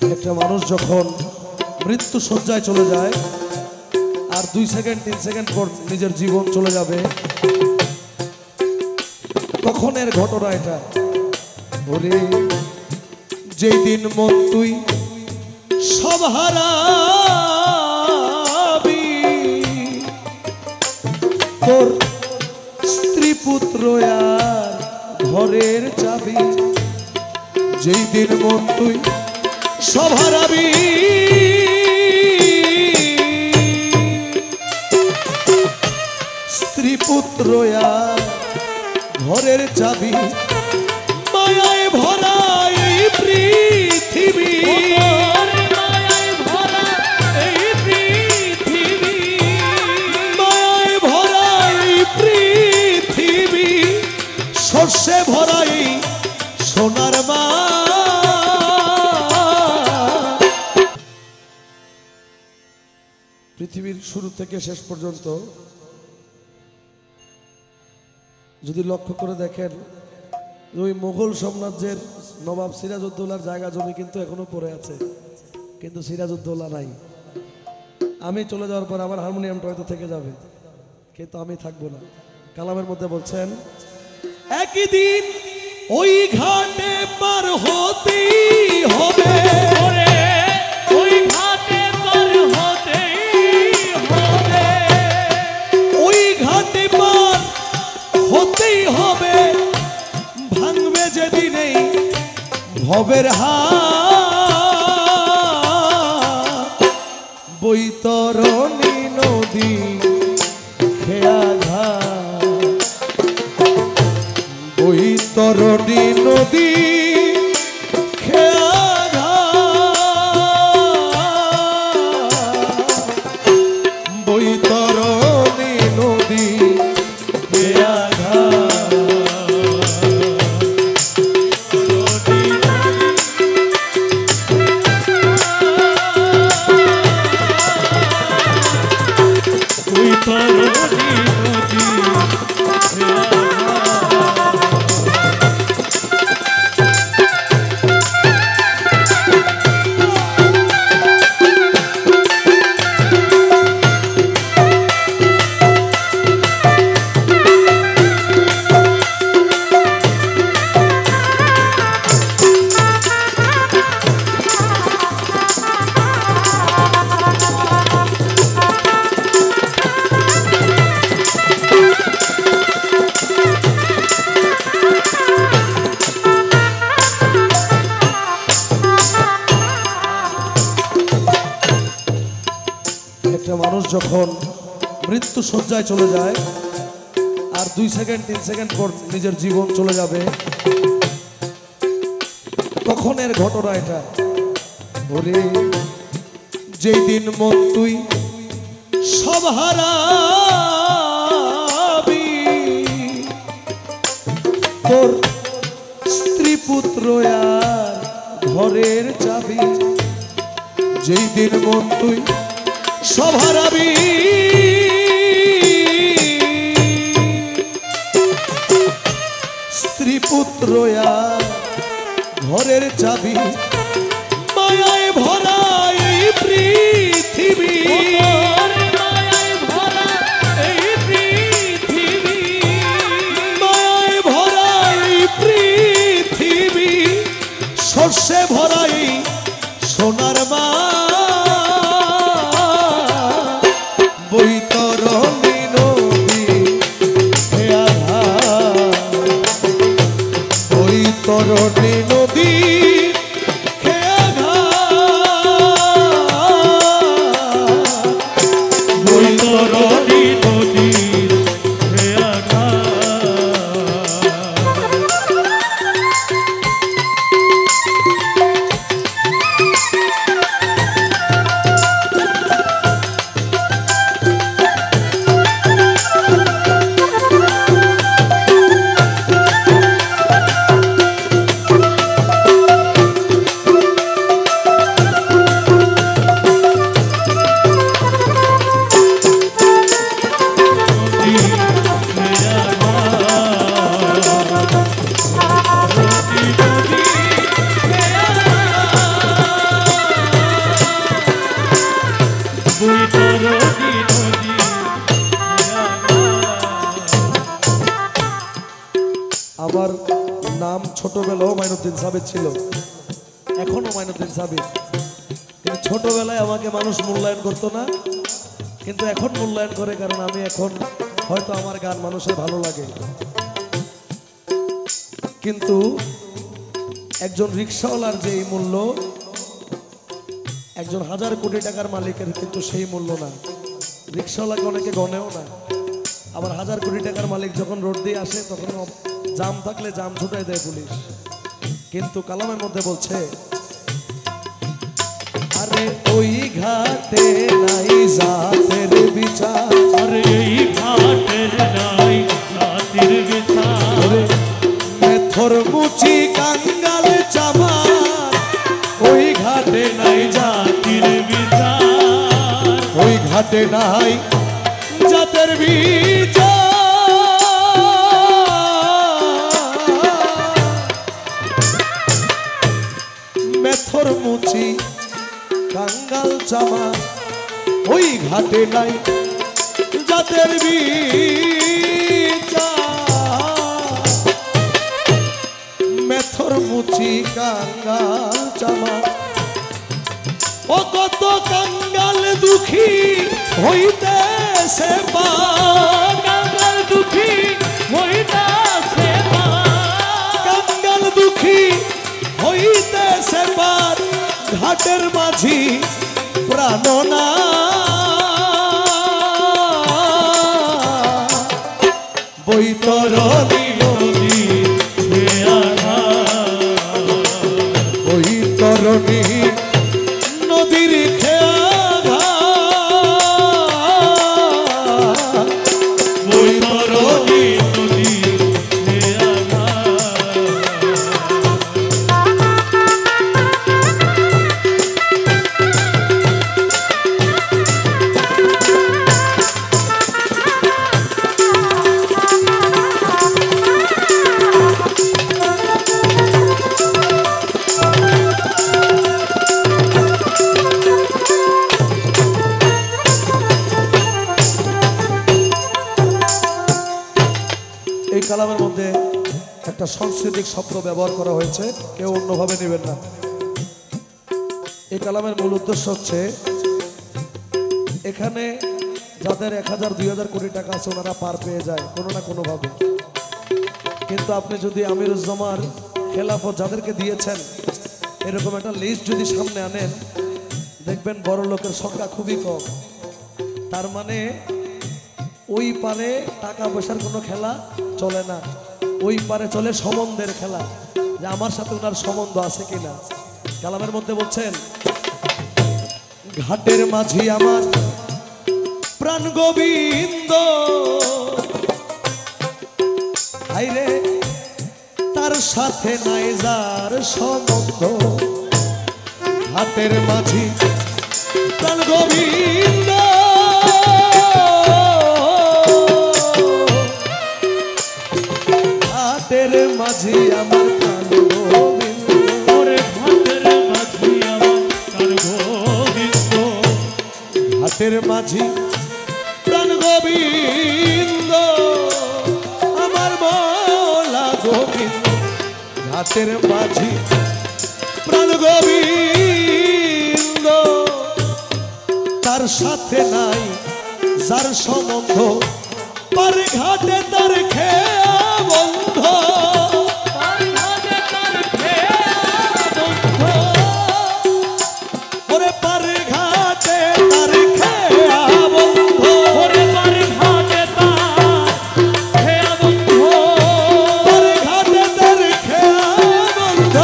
একটা মানুষ যখন মৃত্যু শয্যায় চলে যায় আর 2 সেকেন্ড 3 সেকেন্ড পর নিজের জীবন চলে যাবে, তখন এর ঘটনা এটা। ওরে যেই দিন মন তুই সব হারাবি, তোর স্ত্রী পুত্র আর ঘরের চাবি, যেই দিন মন তুই সব হারাবি, স্ত্রী পুত্র আর ঘরের চাবি, মায়ায় ভরা এই পৃথিবী, মায়ায় ভরা এই পৃথিবী, মায়ায় ভরা এই পৃথিবী, সর্ষে ভরা এই সোনার মা। পৃথিবীর শুরু থেকে শেষ পর্যন্ত যদি লক্ষ্য করে দেখেন, ওই মুঘল সাম্রাজ্যের নবাব সিরাজউদ্দৌলার জায়গা জমি কিন্তু এখনো পড়ে আছে, কিন্তু সিরাজউদ্দৌলা নাই। আমি চলে যাওয়ার পর আমার হারমোনিয়ামটা হয়তো থেকে যাবে, কিন্তু আমি থাকবো না। কালামের মধ্যে বলছেন, একই দিন ওই ঘাটে পার হতেই হবে, ওই ঘাটে পার হতেই হবে, ওই ঘাটে পার হতেই হবে, ভাঙবে যেদিন এই ভবের হাত, বৈতরণী নদী খেয়া ঘাট, বৈতরণী নদী খেয়া ঘাট, বৈতরণী নদী খেয়া ঘাট, বৈতরণী নদী খেয়া ঘাট। একটা মানুষ যখন মৃত্যু শয্যায় চলে যায় আর 2 সেকেন্ড 3 সেকেন্ড পর নিজের জীবন চলে যাবে, তখন এর ঘটনা এটা। ওরে যেই দিন মন তুই সব হারাবি, তোর স্ত্রী পুত্র আর ঘরের চাবি, যেই দিন মন তুই সব হারাবি, স্ত্রী পুত্র আর ঘরের চাবি, মায়ায় ভরা এই পৃথিবী, মায়ায় ভরা এই পৃথিবী, মায়ায় ভরা এই পৃথিবী, সর্ষে ভরা এই সোনার মা, বৈতরণী নদী খেয়া ঘাট, বৈতরণী নদী মাইনুদ্দিন সাবিত ছিল, এখনো মাইনুদ্দিন সাবিত। কিন্তু ছোটবেলায় আমাকে মানুষ মূল্যায়ন করতো না, কিন্তু এখন মূল্যায়ন করে, কারণ আমি এখন হয়তো আমার গান মানুষের ভালো লাগে। কিন্তু একজন রিক্সাওয়ালার যে এই মূল্য, একজন 1000 কোটি টাকার মালিকের কিন্তু সেই মূল্য না। রিক্সাওয়ালাকে অনেকে গনেও না। আবার 1000 কোটি টাকার মালিক যখন রোড দিয়ে আসে তখন জাম থাকলে জাম ছুটাই দেয় পুলিশ। কিন্তু কালামের মধ্যে বলছে, আরে ওই ঘাটে নাই জাতের বিচার, আরে এই ঘাটের নাই জাতির বিচার, মেথর মুচি কাঙ্গাল চামার, ওই ঘাটে নাই জাতির বিচার, ওই ঘাটে নাই জাতের বিচার। মেথর মুচি কাঙ্গাল চামার, ওই ঘাটে নাই জাতের বিচার। মেথর মুচি কাঙ্গাল চামার, ও কত কাঙ্গাল দুঃখী হইতেছে পার, কাঙ্গাল দুঃখী হইতাছে পার, কাঙ্গাল দুঃখী হইতেছে পার, ঘাটের মাঝি প্রাণনা বৈতরণী নদী খেয়াঘাট, বৈতরণী নদীর খেয়াঘাট, বৈতরণী নদী খেয়াঘাট। এই কালামের মধ্যে একটা সাংস্কৃতিক শব্দ ব্যবহার করা হয়েছে, কেউ অন্যভাবে নেবেন না। এই কালামের মূল উদ্দেশ্য হচ্ছে, এখানে যাদের 1000 2000 কোটি টাকা আছে ওনারা পার পেয়ে যায় কোনো না কোনোভাবে। কিন্তু আপনি যদি আমিরুজ্জামান খেলাফত যাদেরকে দিয়েছেন এরকম একটা লিস্ট যদি সামনে আনেন, দেখবেন বড় লোকের সংখ্যা খুবই কম। তার মানে ওই পারে টাকা পয়সার কোনো খেলা চলে না, ওই পারে চলে সম্বন্ধের খেলা, যে আমার সাথে ওনার সম্বন্ধ আছে কিনা। কালামের মধ্যে বলছেন, ঘাটের মাঝি আমার প্রাণ গোবিন্দ, হাইরে তার সাথে নাই যার সম্বন্ধ, ঘাটের মাঝি প্রাণ গোবিন্দ, ঘাটের মাঝি আমার প্রাণ গোবিন্দ, ওরে ঘাটের মাঝি আমার প্রাণ গোবিন্দ, ঘাটের মাঝি প্রাণ গোবিন্দ, আমার মৌলা গোবিন্দ, ঘাটের মাঝি প্রাণ গোবিন্দ, তার সাথে নাই যার সম্বন্ধ, পার ঘাটে তার খেয়া বন্ধ, পার ঘাটে তার খেয়া বন্ধ, ওরে পার ঘাটে তার খেয়া বন্ধ, ওরে পার ঘাটে তার খেয়া বন্ধ, পার ঘাটে তার খেয়া বন্ধ,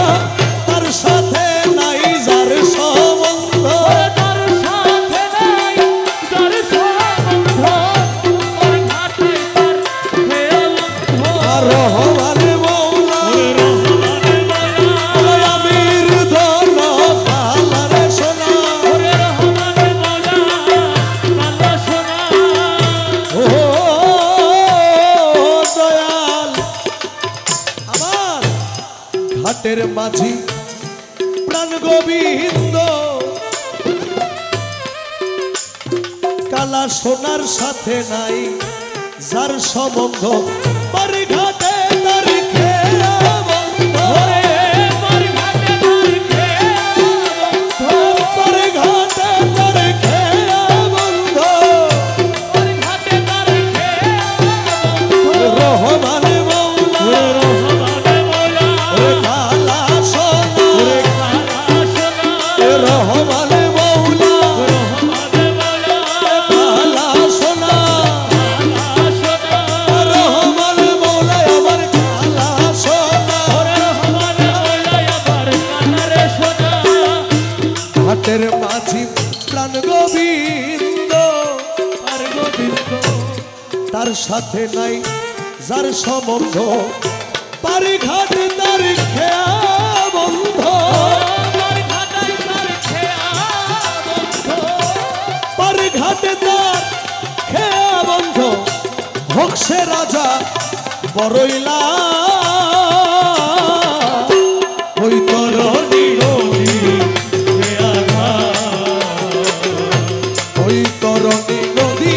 তার সাথে নাই যার সম্বন্ধ, ওরে তার সাথে নাই যার সম্বন্ধ, পার ঘাটে তার খেয়া বন্ধ, আর রহমান মৌলা ওরে রহমান মাওলা, আমির ধন পালারে সোনা, ওরে রহমান মাওলা, মাওলা সোনা, ও দয়াল আমার ঘাটের মাঝি প্রাণ গোবিন্দ, কালা সোনার সাথে নাই যার সম্বন্ধ, পার ঘাটে তার খেয়া বন্ধ, ওরে রহমান মৌলা কালা সোনা রহমান মৌলা আমার কালা সোনা হাটের মাঝি প্রাণ গোবিন্দ তার সাথে নাই যার সম্বন্ধ পারি ঘাট তার খেয়া বন্ধ পারি ঘাটে তার খেয়া বন্ধ হোক সে রাজা বড়ইলা ওই তরণী ওই তরণী নদী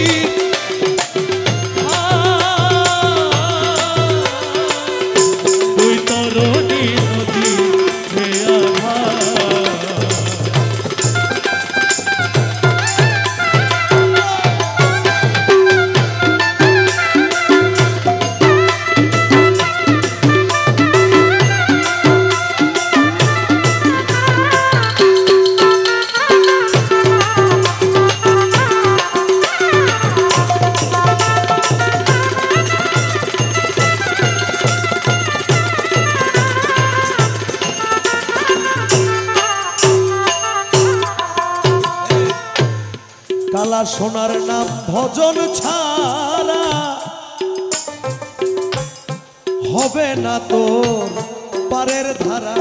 কালা সোনার নাম ভজন ছাড়া হবে না তোর পারের ধারা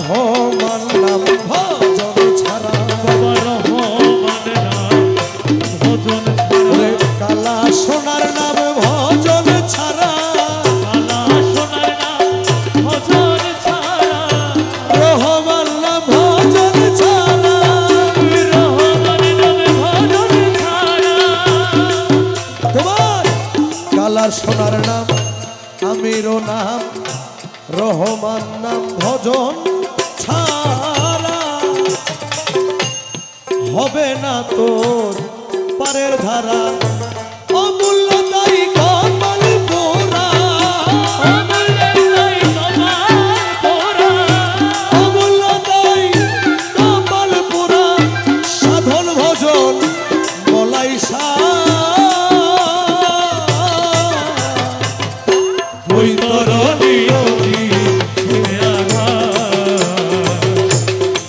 রহমান নাম ভজন ছাড়া কালা সোনার নাম ভজন ছাড়া রহমান নাম ভজন ছাড়া তোমার কালা সোনার নাম আমিরও নাম রহমান নাম ভজন ছাড়া হবে না তোর পারের ধারা অমূল্য তাই কপাল পোড়া অমূল্য তাই কপাল পোড়া সাধন ভজন বলাই ওই তরণী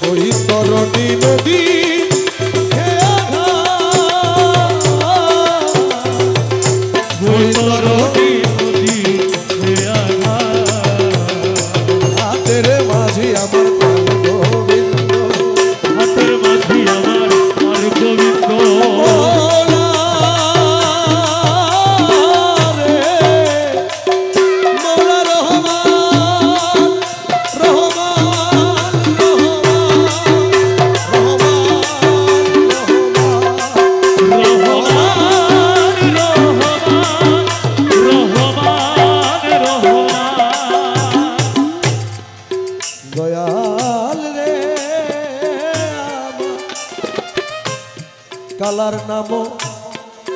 ওই তরণী নদী হাতের মাঝি আমার গোবিন্দ হাতের মাঝি আমার গোবিন্দ মৌলা রহমান রহমান দয়াল রে কালার নাম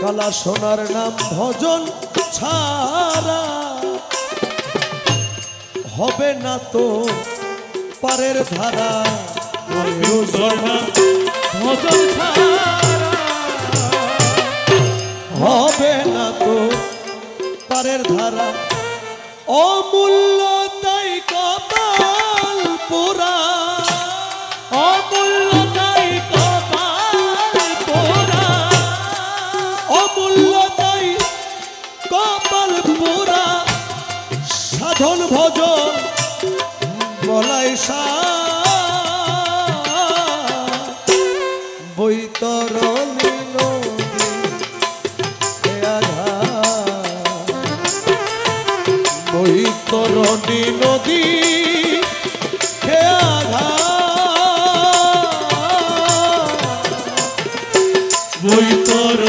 কালা সোনার নাম ভজন ছাড়া হবে না তো পারের ধারা হবে না তো পারের ধারা অমূল্য তাই কপাল পোড়া অমূল্য তাই কপাল পোড়া অমূল্য তাই কপাল পোড়া সাধন ভজন বলাই বৈতরণী নদী বৈতরণী নদী বৈতরণী